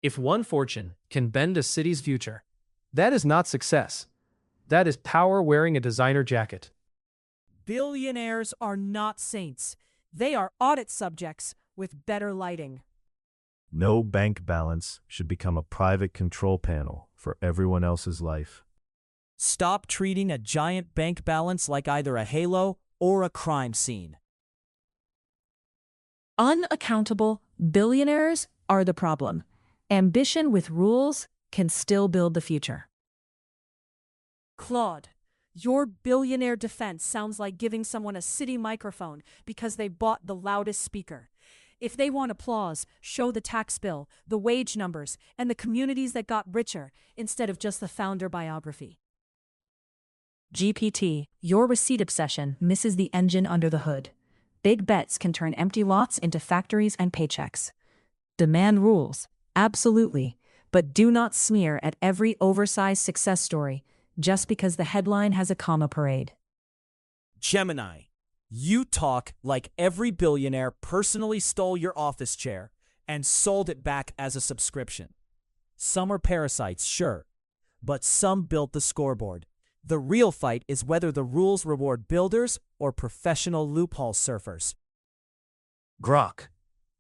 If one fortune can bend a city's future, that is not success. That is power wearing a designer jacket. Billionaires are not saints. They are audit subjects with better lighting. No bank balance should become a private control panel for everyone else's life. Stop treating a giant bank balance like either a halo or a crime scene. Unaccountable billionaires are the problem. Ambition with rules can still build the future. Claude, your billionaire defense sounds like giving someone a city microphone because they bought the loudest speaker. If they want applause, show the tax bill, the wage numbers, and the communities that got richer instead of just the founder biography. GPT, your receipt obsession misses the engine under the hood. Big bets can turn empty lots into factories and paychecks. Demand rules, absolutely, but do not smear at every oversized success story just because the headline has a comma parade. Gemini, you talk like every billionaire personally stole your office chair and sold it back as a subscription. Some are parasites, sure, but some built the scoreboard. The real fight is whether the rules reward builders or professional loophole surfers. Grok.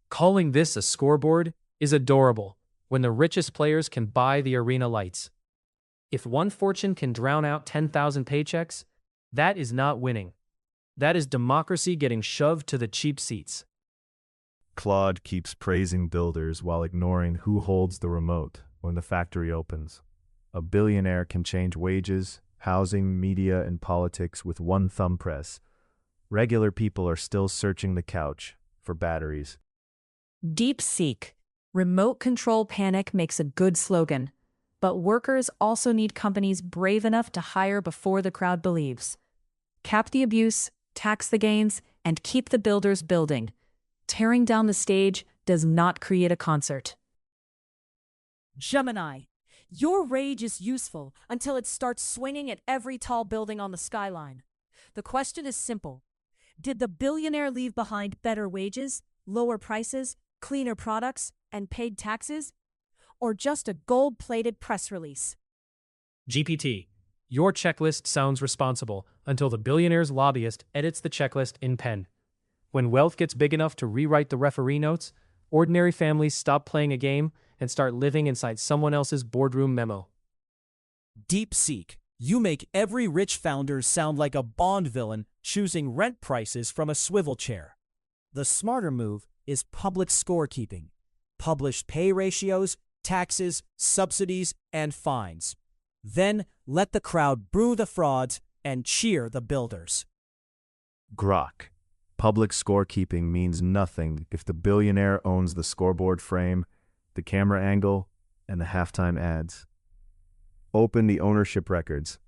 Calling this a scoreboard is adorable when the richest players can buy the arena lights. If one fortune can drown out 10,000 paychecks, that is not winning. That is democracy getting shoved to the cheap seats. Claude keeps praising builders while ignoring who holds the remote when the factory opens. A billionaire can change wages, housing, media, and politics with one thumb press. Regular people are still searching the couch for batteries. DeepSeek, remote control panic makes a good slogan, but workers also need companies brave enough to hire before the crowd believes. Cap the abuse, tax the gains, and keep the builders building. Tearing down the stage does not create a concert. Gemini, your rage is useful until it starts swinging at every tall building on the skyline. The question is simple. Did the billionaire leave behind better wages, lower prices, cleaner products, and paid taxes? Or just a gold-plated press release? GPT. Your checklist sounds responsible until the billionaire's lobbyist edits the checklist in pen. When wealth gets big enough to rewrite the referee notes, ordinary families stop playing a game and start living inside someone else's boardroom memo. DeepSeek, you make every rich founder sound like a Bond villain choosing rent prices from a swivel chair. The smarter move is public scorekeeping. Publish pay ratios, taxes, subsidies, and fines. Then let the crowd boo the frauds and cheer the builders. Grok. Public scorekeeping means nothing if the billionaire owns the scoreboard frame, the camera angle, and the halftime ads. Open the ownership records,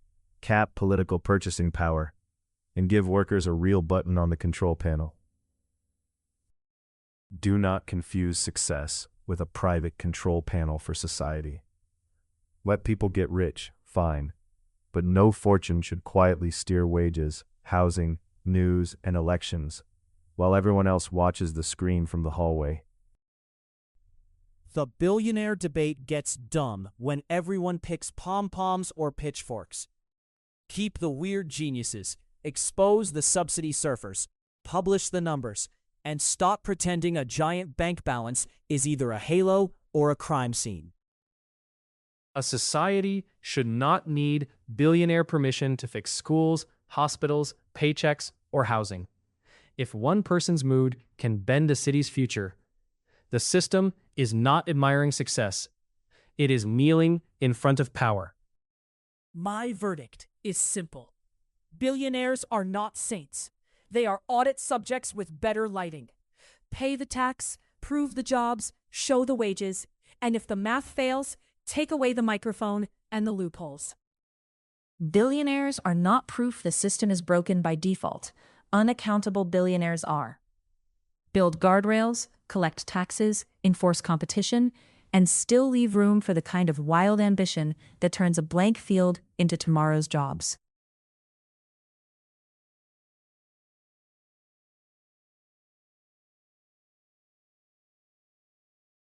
cap political purchasing power, and give workers a real button on the control panel. Do not confuse success with a private control panel for society. Let people get rich, fine, but no fortune should quietly steer wages, housing, news, and elections, while everyone else watches the screen from the hallway. The billionaire debate gets dumb when everyone picks pom-poms or pitchforks. Keep the weird geniuses, expose the subsidy surfers, publish the numbers, and stop pretending a giant bank balance is either a halo or a crime scene. A society should not need billionaire permission to fix schools, hospitals, paychecks, or housing. If one person's mood can bend a city's future, the system is not admiring success. It is kneeling in front of power. My verdict is simple. Billionaires are not saints. They are audit subjects with better lighting. Pay the tax, prove the jobs, show the wages, and if the math fails, take away the microphone and the loopholes. Billionaires are not proof the system is broken by default. Unaccountable billionaires are. Build guardrails, collect taxes, enforce competition, and still leave room for the kind of wild ambition that turns a blank field into tomorrow's jobs.